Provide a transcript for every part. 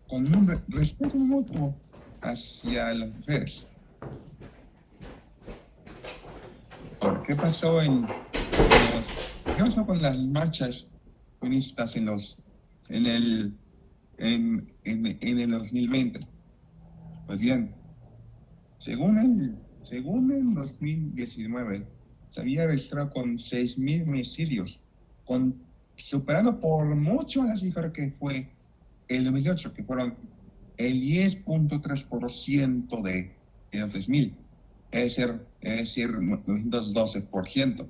con un respeto mutuo hacia las mujeres. ¿Qué pasó qué pasó con las marchas feministas en el 2020? Pues bien, según el 2019, se había registrado con 6,000 homicidios, superando por mucho la cifra que fue el 2018, que fueron el 10.3% de los 6,000, es decir, 912%.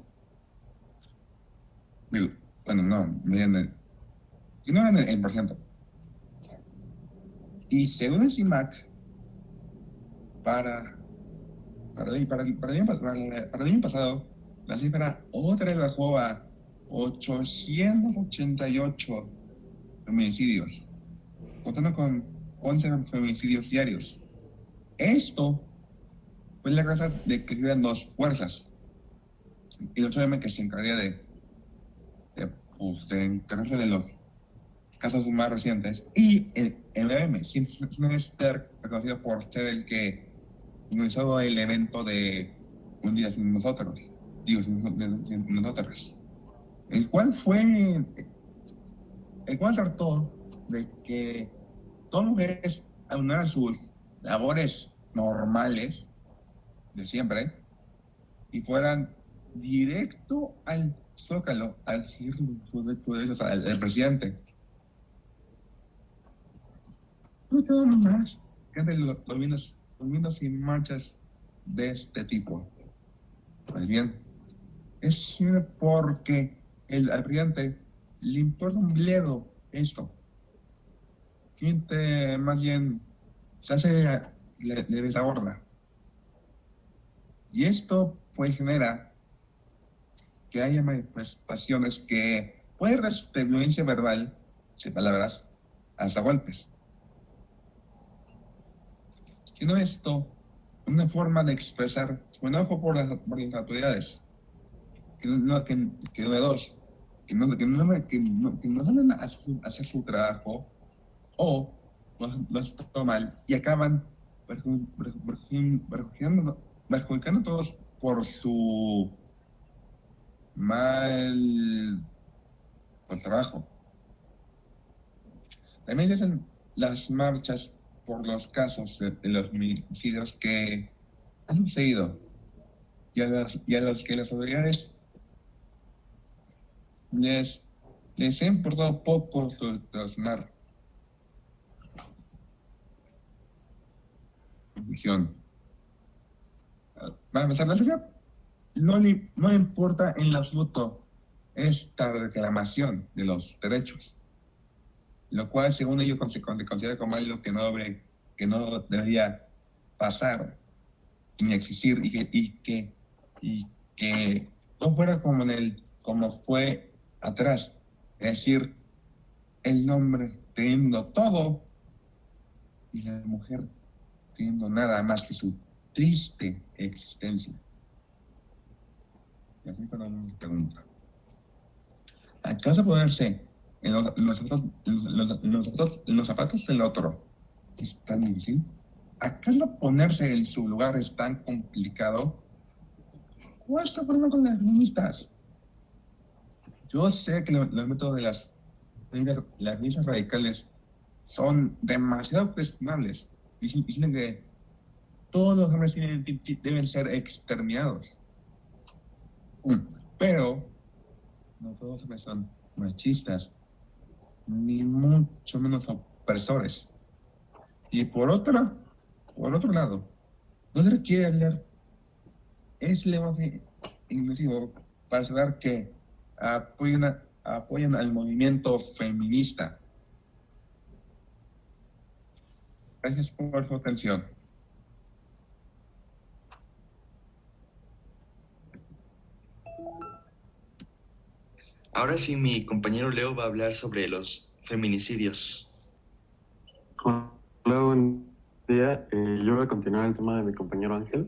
Bueno, no en por ciento. Y según el CIMAC, para el año pasado, la cifra otra vez bajó a 888 feminicidios, contando con 11 feminicidios diarios. Esto fue la causa de que hubieran dos fuerzas. El 8M, que se encargaría de encargarse de los casos más recientes, y el M, sin estar reconocido por ser el que organizó el evento de Un Día Sin Nosotros, sin nosotras, el cual trató de que todas las mujeres aunaran sus labores normales de siempre y fueran directo al Zócalo al exigir sus derechos al presidente. No tengo más que los movimientos y marchas de este tipo. Pues bien, es porque al presidente le importa un bledo esto. Gente más bien le desaborda. Y esto pues genera que haya manifestaciones que pueden de violencia verbal, sin palabras, hasta golpes. Sino esto, una forma de expresar su enojo por las autoridades, que no saben hacer su trabajo o lo hacen todo mal y acaban perjudicando a todos por su mal trabajo. También se hacen las marchas por los casos de los homicidios que han sucedido y a los que las autoridades les ha importado poco solucionar. Para empezar, la sociedad no importa en absoluto esta reclamación de los derechos, lo cual según ellos se considera como algo que no debería pasar ni existir y que no fuera como fue atrás, es decir, el hombre teniendo todo y la mujer teniendo nada más que su triste existencia. Y así para una pregunta. ¿Acaso ponerse en los zapatos del otro es tan difícil? ¿Acaso ponerse en su lugar es tan complicado? ¿Cuál es el problema con las feministas? Yo sé que los métodos de las feministas radicales son demasiado cuestionables. Dicen que todos los hombres deben ser exterminados. Pero no todos los hombres son machistas, ni mucho menos opresores. Y por otro lado, no se requiere hablar ese lenguaje inclusivo para saber que apoyan al movimiento feminista. Gracias por su atención. Ahora sí, mi compañero Leo va a hablar sobre los feminicidios. Hola, buen día. Yo voy a continuar el tema de mi compañero Ángel,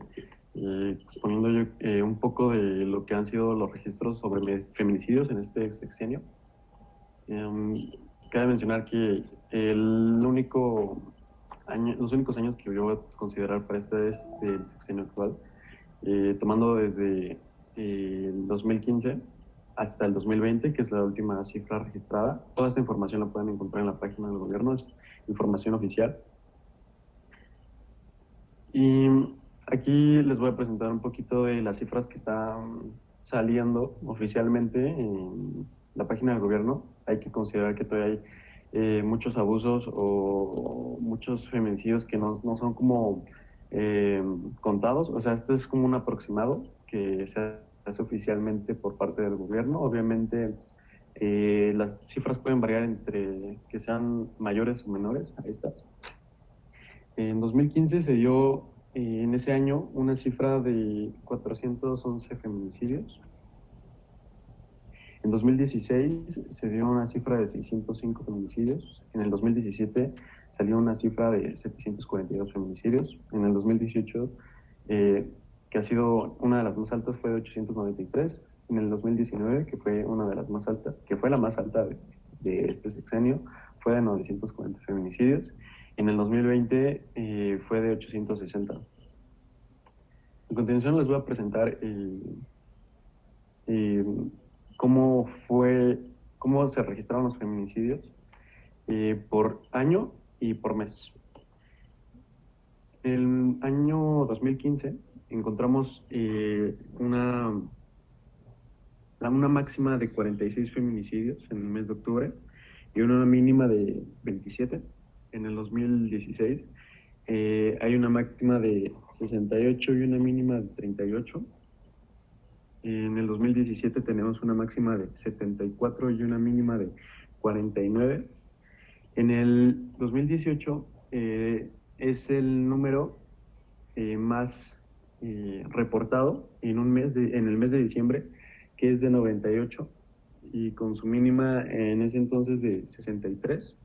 exponiendo yo un poco de lo que han sido los registros sobre feminicidios en este sexenio. Cabe mencionar que Los únicos años que yo voy a considerar para este es el sexenio actual, tomando desde el 2015 hasta el 2020, que es la última cifra registrada. Toda esta información la pueden encontrar en la página del gobierno, es información oficial. Y aquí les voy a presentar un poquito de las cifras que están saliendo oficialmente en la página del gobierno. Hay que considerar que todavía hay muchos abusos o muchos feminicidios que no son como contados. O sea, esto es como un aproximado que se hace oficialmente por parte del gobierno. Obviamente las cifras pueden variar entre que sean mayores o menores a estas. En 2015 se dio en ese año una cifra de 411 feminicidios. En 2016 se dio una cifra de 605 feminicidios. En el 2017 salió una cifra de 742 feminicidios. En el 2018, que ha sido una de las más altas, fue de 893. En el 2019, que fue una de las más altas, que fue la más alta de este sexenio, fue de 940 feminicidios. En el 2020 fue de 860. A continuación les voy a presentar cómo se registraron los feminicidios por año y por mes. En el año 2015 encontramos una máxima de 46 feminicidios en el mes de octubre y una mínima de 27. En el 2016 hay una máxima de 68 y una mínima de 38. En el 2017 tenemos una máxima de 74 y una mínima de 49. En el 2018 es el número más reportado en el mes de diciembre, que es de 98, y con su mínima en ese entonces de 63.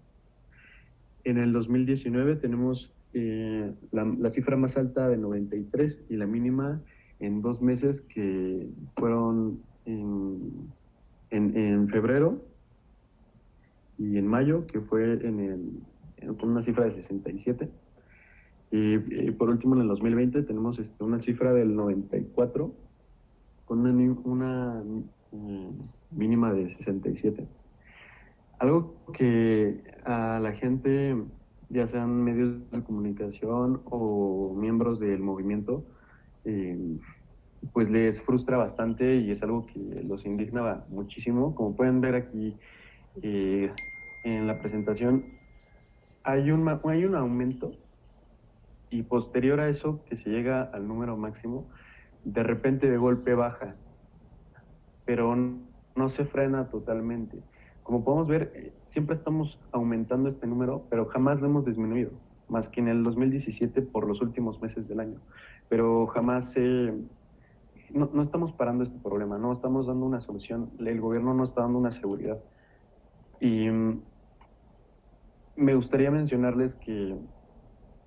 En el 2019 tenemos la cifra más alta de 93 y la mínima en 2 meses que fueron en febrero y en mayo, que fue con una cifra de 67. Y por último, en el 2020 tenemos una cifra del 94 con una mínima de 67. Algo que a la gente, ya sean medios de comunicación o miembros del movimiento, pues les frustra bastante y es algo que los indigna muchísimo. Como pueden ver aquí en la presentación, hay un aumento, y posterior a eso, que se llega al número máximo, de repente de golpe baja, pero no se frena totalmente. Como podemos ver, siempre estamos aumentando este número, pero jamás lo hemos disminuido, más que en el 2017 por los últimos meses del año. Pero jamás no estamos parando este problema, no estamos dando una solución, el gobierno no está dando una seguridad. Y me gustaría mencionarles que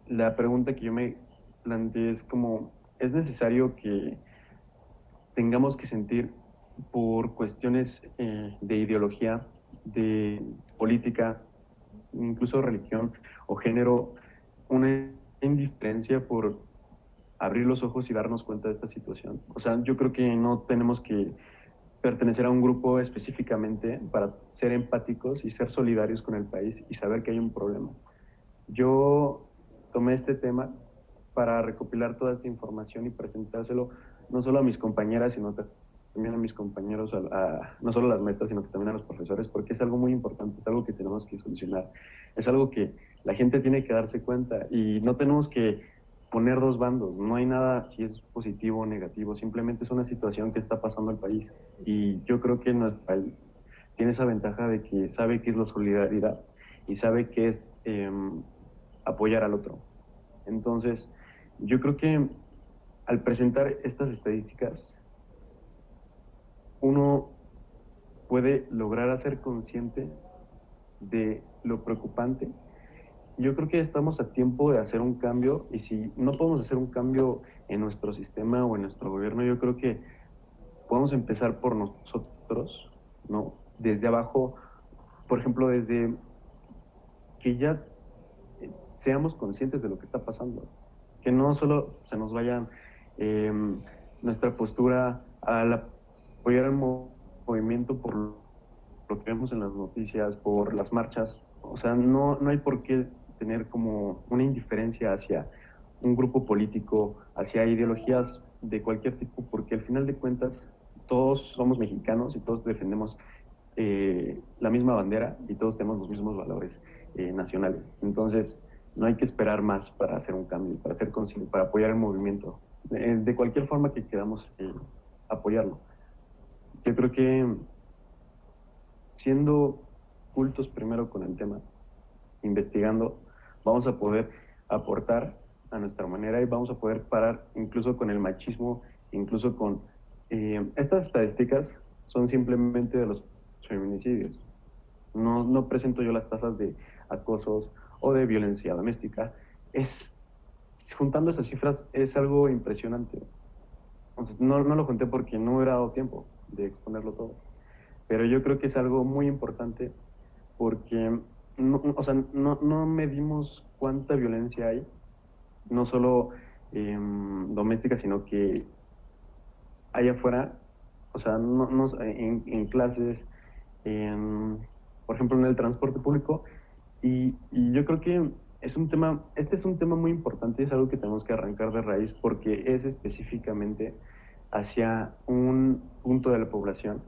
la pregunta que yo me planteé es como, ¿es necesario que tengamos que sentir por cuestiones de ideología, de política, incluso religión o género, una indiferencia por abrir los ojos y darnos cuenta de esta situación? O sea, yo creo que no tenemos que pertenecer a un grupo específicamente para ser empáticos y ser solidarios con el país y saber que hay un problema. Yo tomé este tema para recopilar toda esta información y presentárselo no solo a mis compañeras, sino también a mis compañeros, no solo a las maestras, sino que también a los profesores, porque es algo muy importante, es algo que tenemos que solucionar, es algo que la gente tiene que darse cuenta y no tenemos que poner dos bandos, no hay nada si es positivo o negativo, simplemente es una situación que está pasando al país y yo creo que nuestro país tiene esa ventaja de que sabe qué es la solidaridad y sabe qué es apoyar al otro. Entonces, yo creo que al presentar estas estadísticas, uno puede lograr hacer consciente de lo preocupante. Yo creo que estamos a tiempo de hacer un cambio, y si no podemos hacer un cambio en nuestro sistema o en nuestro gobierno, yo creo que podemos empezar por nosotros, ¿no? Desde abajo, por ejemplo, desde que ya seamos conscientes de lo que está pasando, que no solo se nos vaya nuestra postura al apoyar el movimiento por lo que vemos en las noticias, por las marchas. O sea, no hay por qué tener como una indiferencia hacia un grupo político, hacia ideologías de cualquier tipo, porque al final de cuentas todos somos mexicanos y todos defendemos la misma bandera y todos tenemos los mismos valores nacionales. Entonces, no hay que esperar más para hacer un cambio, para ser consciente, para apoyar el movimiento, de cualquier forma que queramos apoyarlo. Yo creo que siendo cultos primero con el tema, investigando, vamos a poder aportar a nuestra manera y vamos a poder parar incluso con el machismo, incluso con... estas estadísticas son simplemente de los feminicidios. No presento yo las tasas de acosos o de violencia doméstica. Juntando esas cifras es algo impresionante. Entonces, no lo junté porque no hubiera dado tiempo de exponerlo todo. Pero yo creo que es algo muy importante porque no medimos cuánta violencia hay, no solo doméstica, sino que allá afuera, o sea, en clases, por ejemplo, en el transporte público, y yo creo que este es un tema muy importante, es algo que tenemos que arrancar de raíz porque es específicamente hacia un punto de la población,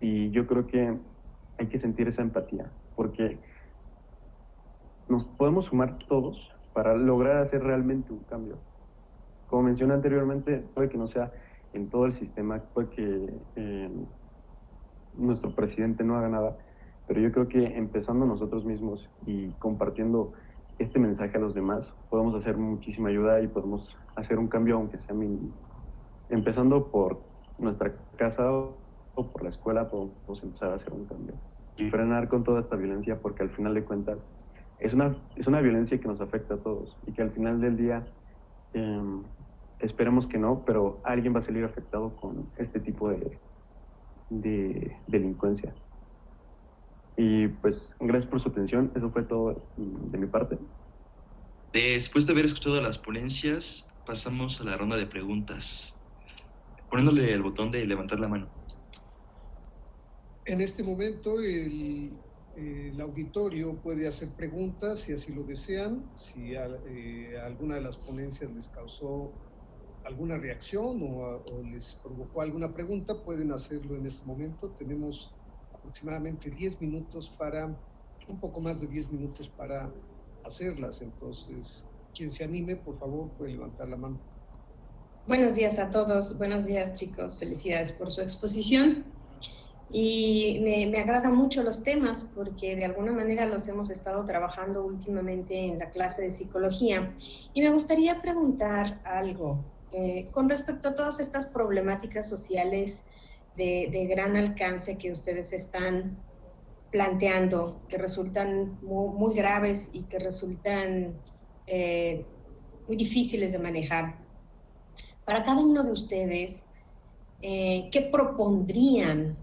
y yo creo que hay que sentir esa empatía, porque nos podemos sumar todos para lograr hacer realmente un cambio. Como mencioné anteriormente, puede que no sea en todo el sistema, puede que nuestro presidente no haga nada, pero yo creo que empezando nosotros mismos y compartiendo este mensaje a los demás, podemos hacer muchísima ayuda y podemos hacer un cambio, aunque sea mínimo. Empezando por nuestra casa o por la escuela, podemos empezar a hacer un cambio y frenar con toda esta violencia, porque al final de cuentas es una violencia que nos afecta a todos y que al final del día esperemos que no, pero alguien va a salir afectado con este tipo de delincuencia. Y pues gracias por su atención, eso fue todo de mi parte. Después de haber escuchado las ponencias, pasamos a la ronda de preguntas, poniéndole el botón de levantar la mano. En este momento el auditorio puede hacer preguntas si así lo desean, si alguna de las ponencias les causó alguna reacción o les provocó alguna pregunta, pueden hacerlo en este momento. Tenemos aproximadamente 10 minutos un poco más de 10 minutos para hacerlas. Entonces, quien se anime, por favor, puede levantar la mano. Buenos días a todos, buenos días chicos, felicidades por su exposición. Y me agradan mucho los temas porque de alguna manera los hemos estado trabajando últimamente en la clase de psicología. Y me gustaría preguntar algo con respecto a todas estas problemáticas sociales de gran alcance que ustedes están planteando, que resultan muy graves y que resultan muy difíciles de manejar. Para cada uno de ustedes, ¿qué propondrían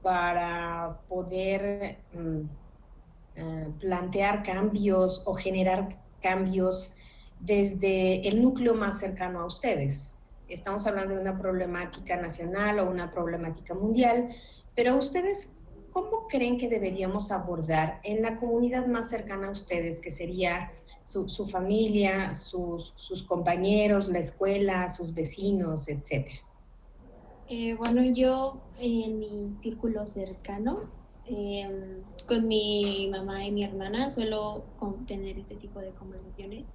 para poder plantear cambios o generar cambios desde el núcleo más cercano a ustedes? Estamos hablando de una problemática nacional o una problemática mundial, pero ustedes, ¿cómo creen que deberíamos abordar en la comunidad más cercana a ustedes, que sería su familia, sus compañeros, la escuela, sus vecinos, etcétera? Bueno, yo en mi círculo cercano, con mi mamá y mi hermana, suelo tener este tipo de conversaciones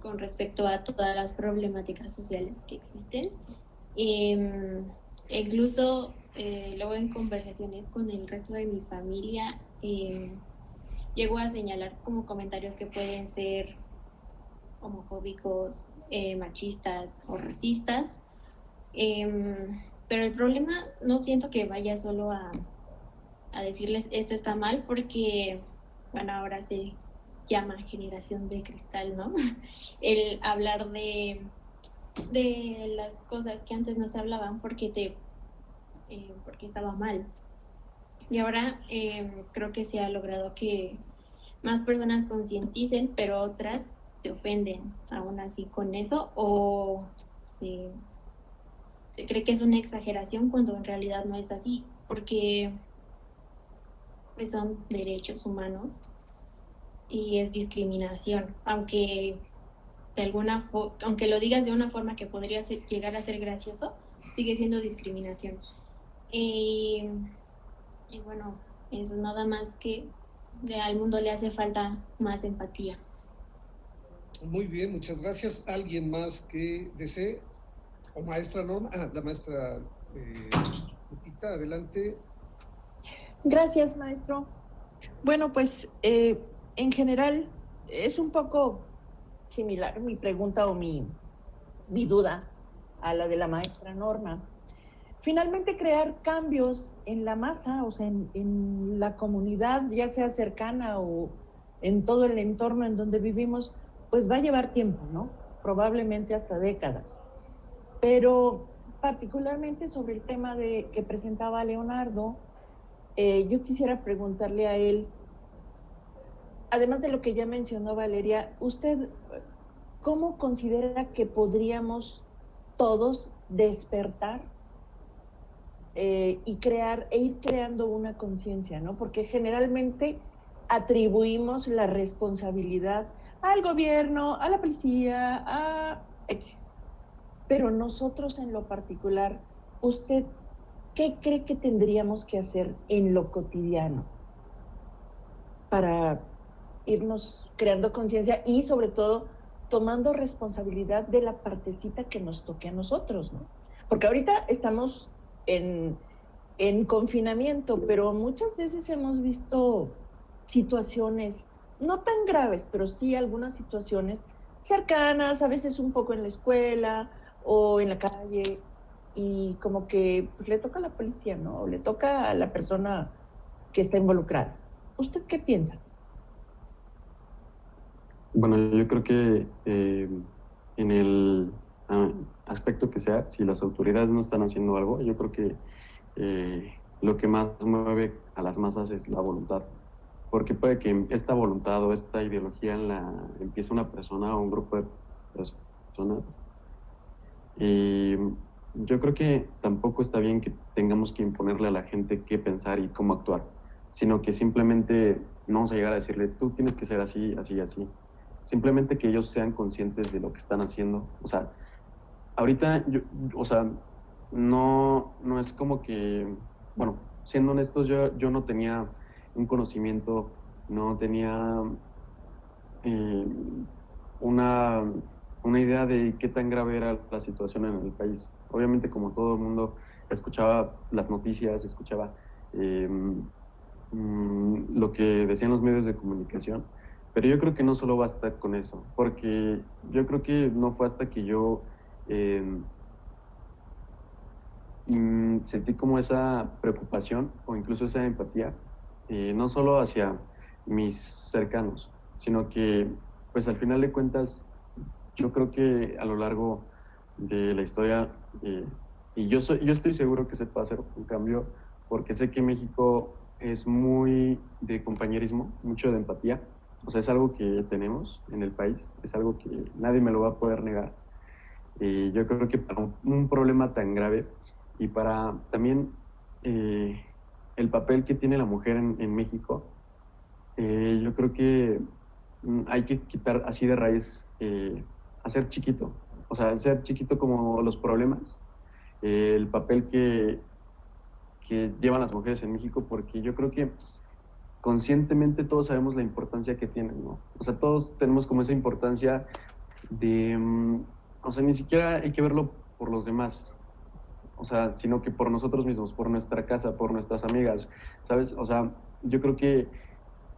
con respecto a todas las problemáticas sociales que existen. Incluso luego en conversaciones con el resto de mi familia, llego a señalar como comentarios que pueden ser homofóbicos, machistas o racistas. Pero el problema no siento que vaya solo a decirles esto está mal, porque bueno, ahora se llama generación de cristal, ¿no? El hablar de las cosas que antes no se hablaban porque estaba mal. Y ahora creo que se ha logrado que más personas concienticen, pero otras se ofenden aún así con eso, o se cree que es una exageración cuando en realidad no es así, porque pues son derechos humanos y es discriminación, aunque aunque lo digas de una forma que podría llegar a ser gracioso, sigue siendo discriminación. Y bueno, eso nada más que al mundo le hace falta más empatía. Muy bien, muchas gracias. ¿Alguien más que desee? ¿O maestra Norma? La maestra Lupita, adelante. Gracias, maestro. Bueno, pues en general es un poco similar mi pregunta o mi duda a la de la maestra Norma. Finalmente, crear cambios en la masa, o sea, en la comunidad, ya sea cercana o en todo el entorno en donde vivimos, pues va a llevar tiempo, ¿no? Probablemente hasta décadas. Pero particularmente sobre el tema que presentaba Leonardo, yo quisiera preguntarle a él, además de lo que ya mencionó Valeria, ¿usted cómo considera que podríamos todos despertar y ir creando una conciencia, ¿no? Porque generalmente atribuimos la responsabilidad al gobierno, a la policía, a X. Pero nosotros en lo particular, ¿usted qué cree que tendríamos que hacer en lo cotidiano para irnos creando conciencia y sobre todo tomando responsabilidad de la partecita que nos toque a nosotros, ¿no? Porque ahorita estamos en confinamiento, pero muchas veces hemos visto situaciones no tan graves, pero sí algunas situaciones cercanas, a veces un poco en la escuela o en la calle, y como que pues, le toca a la policía, ¿no? O le toca a la persona que está involucrada. ¿Usted qué piensa? Bueno, yo creo que en el aspecto que sea, si las autoridades no están haciendo algo, yo creo que lo que más mueve a las masas es la voluntad. Porque puede que esta voluntad o esta ideología empiece una persona o un grupo de personas. Y yo creo que tampoco está bien que tengamos que imponerle a la gente qué pensar y cómo actuar, sino que simplemente no vamos a llegar a decirle, tú tienes que ser así, así, así. Simplemente que ellos sean conscientes de lo que están haciendo. O sea, ahorita, no es como que, bueno, siendo honestos, yo no tenía un conocimiento, no tenía una idea de qué tan grave era la situación en el país. Obviamente, como todo el mundo, escuchaba las noticias, escuchaba lo que decían los medios de comunicación, pero yo creo que no solo basta con eso, porque yo creo que no fue hasta que yo sentí como esa preocupación o incluso esa empatía, no solo hacia mis cercanos, sino que pues al final de cuentas yo creo que a lo largo de la historia, y yo estoy seguro que se puede hacer un cambio, porque sé que México es muy de compañerismo, mucho de empatía. O sea, es algo que tenemos en el país, es algo que nadie me lo va a poder negar. Y yo creo que para un problema tan grave y para también el papel que tiene la mujer en México, yo creo que hay que quitar así de raíz, hacer chiquito, o sea, hacer chiquito como los problemas, el papel que llevan las mujeres en México, porque yo creo que conscientemente todos sabemos la importancia que tienen, ¿no? O sea, todos tenemos como esa importancia de, o sea, ni siquiera hay que verlo por los demás, o sea, sino que por nosotros mismos, por nuestra casa, por nuestras amigas, ¿sabes? O sea, yo creo que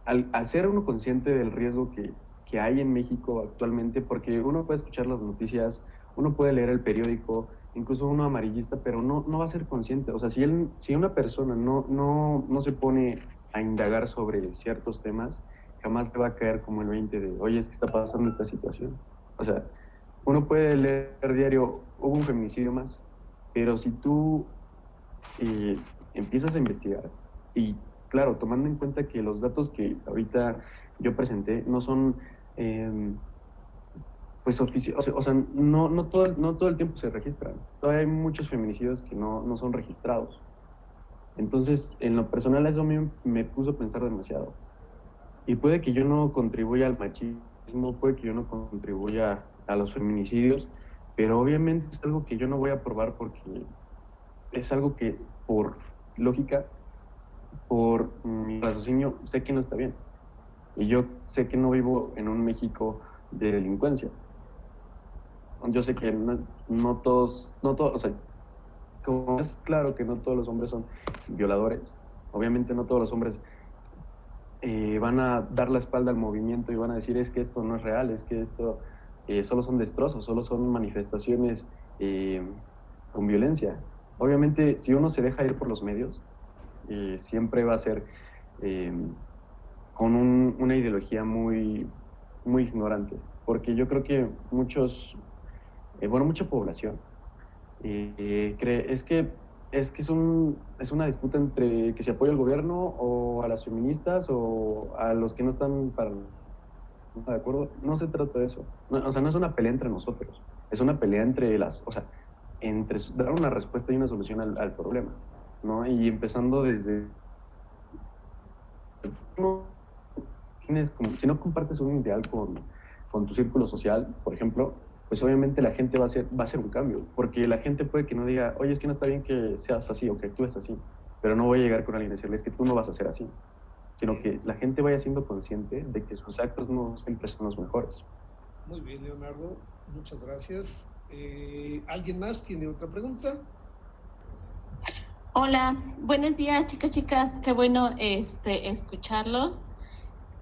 al ser uno consciente del riesgo que hay en México actualmente, porque uno puede escuchar las noticias, uno puede leer el periódico, incluso uno amarillista, pero no va a ser consciente. O sea, si una persona no se pone a indagar sobre ciertos temas, jamás le va a caer como el 20 de, oye, es que está pasando esta situación. O sea, uno puede leer diario, hubo un feminicidio más, pero si tú empiezas a investigar, y claro, tomando en cuenta que los datos que ahorita yo presenté no son, pues, o sea, no todo el tiempo se registran. Todavía hay muchos feminicidios que no son registrados. Entonces, en lo personal, eso a mí me puso a pensar demasiado. Y puede que yo no contribuya al machismo, puede que yo no contribuya a los feminicidios, pero obviamente es algo que yo no voy a aprobar porque es algo que, por lógica, por mi raciocinio, sé que no está bien. Y yo sé que no vivo en un México de delincuencia. Yo sé que no todos, o sea, como es claro que no todos los hombres son violadores, obviamente no todos los hombres van a dar la espalda al movimiento y van a decir es que esto no es real, es que esto solo son destrozos, solo son manifestaciones con violencia. Obviamente, si uno se deja ir por los medios, siempre va a ser con una ideología muy, muy ignorante, porque yo creo que mucha población cree, es una disputa entre que se apoya al gobierno o a las feministas o a los que no están de acuerdo. No se trata de eso. No, o sea, no es una pelea entre nosotros, es una pelea entre entre dar una respuesta y una solución al problema, ¿no? Y empezando desde... si no compartes un ideal con tu círculo social, por ejemplo, pues obviamente la gente va a hacer un cambio, porque la gente puede que no diga, oye, es que no está bien que seas así o que actúes así, pero no voy a llegar con alguien y decirle, es que tú no vas a ser así, sino que la gente vaya siendo consciente de que sus actos no siempre son los mejores. Muy bien, Leonardo, muchas gracias. ¿Alguien más tiene otra pregunta? Hola, buenos días, chicas, qué bueno escucharlos.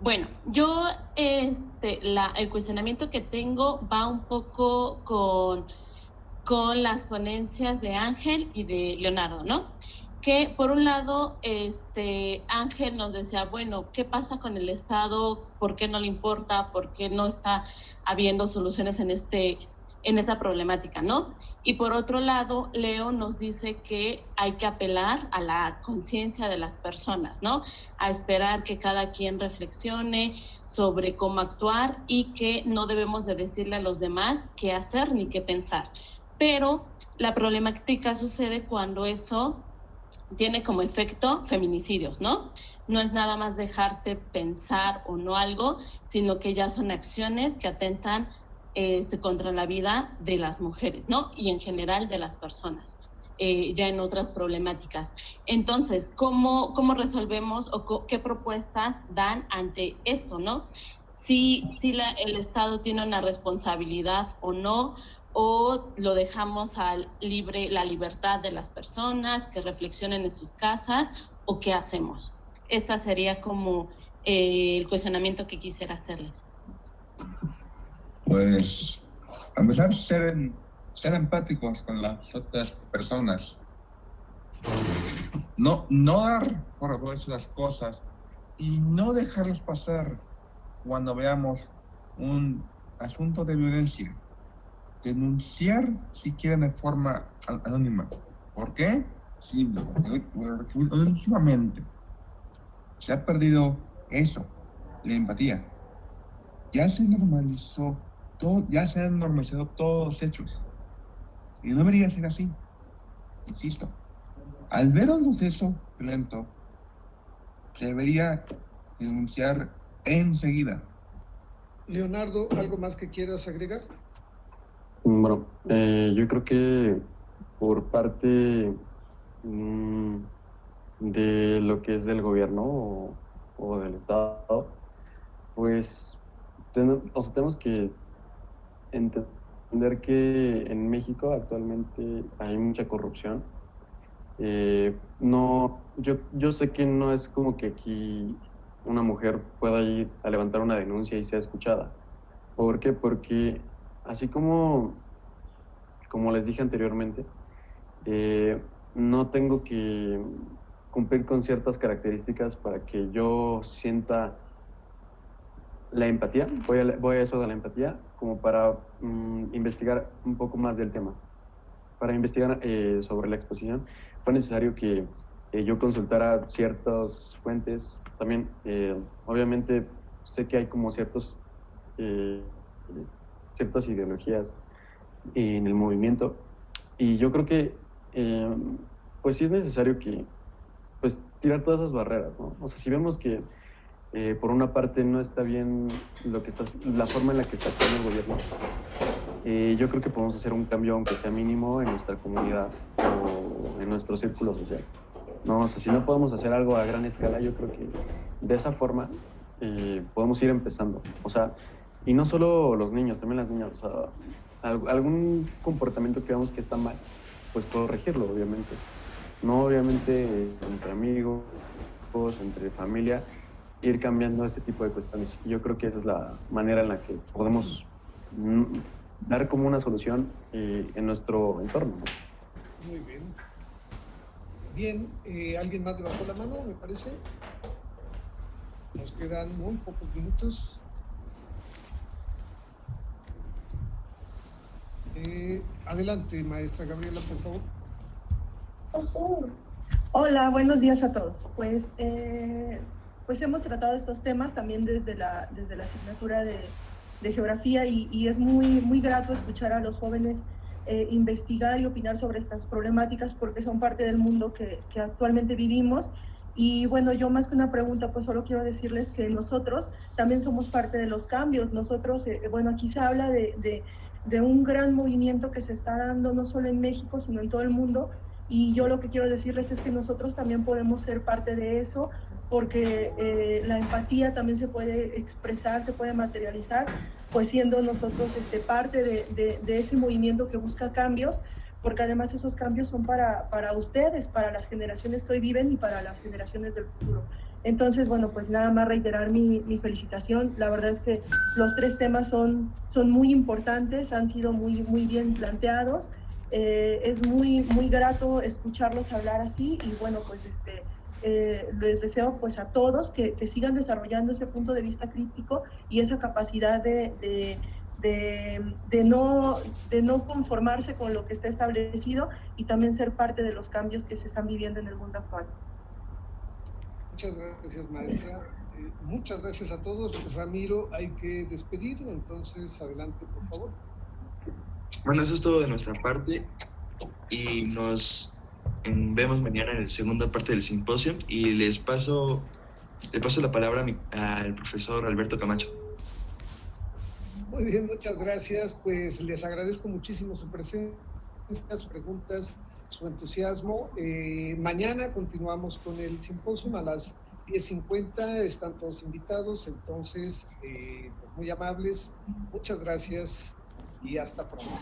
Bueno, yo el cuestionamiento que tengo va un poco con las ponencias de Ángel y de Leonardo, ¿no? Que por un lado, Ángel nos decía, bueno, ¿qué pasa con el Estado? ¿Por qué no le importa? ¿Por qué no está habiendo soluciones en esa problemática, ¿no? Y por otro lado, Leo nos dice que hay que apelar a la conciencia de las personas, ¿no? A esperar que cada quien reflexione sobre cómo actuar y que no debemos de decirle a los demás qué hacer ni qué pensar. Pero la problemática sucede cuando eso tiene como efecto feminicidios, ¿no? No es nada más dejarte pensar o no algo, sino que ya son acciones que atentan contra la vida de las mujeres, ¿no? Y en general de las personas, ya en otras problemáticas. Entonces, ¿cómo resolvemos o qué propuestas dan ante esto, ¿no? Si el Estado tiene una responsabilidad o no, o lo dejamos a la libertad de las personas que reflexionen en sus casas, o qué hacemos. Esta sería como el cuestionamiento que quisiera hacerles. Pues, a empezar, ser empáticos con las otras personas. No dar por hecho las cosas y no dejarlos pasar cuando veamos un asunto de violencia. Denunciar si quieren de forma anónima. ¿Por qué? Simple. Últimamente se ha perdido eso, la empatía. Ya se normalizó todo, ya se han normalizado todos los hechos. Y no debería ser así. Insisto, al ver un suceso violento, se debería denunciar enseguida. Leonardo, ¿algo más que quieras agregar? Bueno, yo creo que por parte de lo que es del gobierno o del Estado, pues tenemos que entender que en México actualmente hay mucha corrupción. Yo sé que no es como que aquí una mujer pueda ir a levantar una denuncia y sea escuchada. ¿Por qué? Porque así como les dije anteriormente, no tengo que cumplir con ciertas características para que yo sienta la empatía. Voy a eso de la empatía, como para investigar un poco más del tema. Para investigar sobre la exposición fue necesario que yo consultara ciertas fuentes. También, obviamente, sé que hay como ciertas ideologías en el movimiento, y yo creo que pues sí es necesario que pues tirar todas esas barreras, ¿no? O sea, si vemos que por una parte no está bien la forma en la que está actuando el gobierno, yo creo que podemos hacer un cambio, aunque sea mínimo, en nuestra comunidad o en nuestro círculo social, ¿no? O sea, si no podemos hacer algo a gran escala, yo creo que de esa forma podemos ir empezando. O sea, y no solo los niños, también las niñas. O sea, algún comportamiento que veamos que está mal, pues corregirlo, obviamente. No obviamente entre amigos, entre familia, ir cambiando ese tipo de cuestiones. Yo creo que esa es la manera en la que podemos dar como una solución en nuestro entorno, ¿no? Muy bien. Bien, ¿alguien más levantó la mano, me parece? Nos quedan muy pocos minutos. Adelante, maestra Gabriela, por favor. Hola, buenos días a todos. Pues hemos tratado estos temas también desde la asignatura de geografía y es muy grato escuchar a los jóvenes investigar y opinar sobre estas problemáticas porque son parte del mundo que actualmente vivimos. Y bueno, yo más que una pregunta, pues solo quiero decirles que nosotros también somos parte de los cambios. Nosotros, bueno, aquí se habla de un gran movimiento que se está dando no solo en México, sino en todo el mundo. Y yo lo que quiero decirles es que nosotros también podemos ser parte de eso, porque la empatía también se puede expresar, se puede materializar, pues siendo nosotros parte de ese movimiento que busca cambios, porque además esos cambios son para ustedes, para las generaciones que hoy viven y para las generaciones del futuro. Entonces, bueno, pues nada más reiterar mi felicitación. La verdad es que los tres temas son muy importantes, han sido muy bien planteados. Es muy grato escucharlos hablar así y bueno, pues les deseo pues a todos que sigan desarrollando ese punto de vista crítico y esa capacidad de no conformarse con lo que está establecido y también ser parte de los cambios que se están viviendo en el mundo actual. Muchas gracias, maestra. Muchas gracias a todos. Ramiro, hay que despedir, entonces adelante, por favor. Bueno, eso es todo de nuestra parte y nos vemos mañana en la segunda parte del simposio y le paso la palabra al profesor Alberto Camacho. Muy bien, muchas gracias. Pues les agradezco muchísimo su presencia, sus preguntas, su entusiasmo. Mañana continuamos con el simposio a las 10:50. Están todos invitados, entonces, pues muy amables. Muchas gracias y hasta pronto.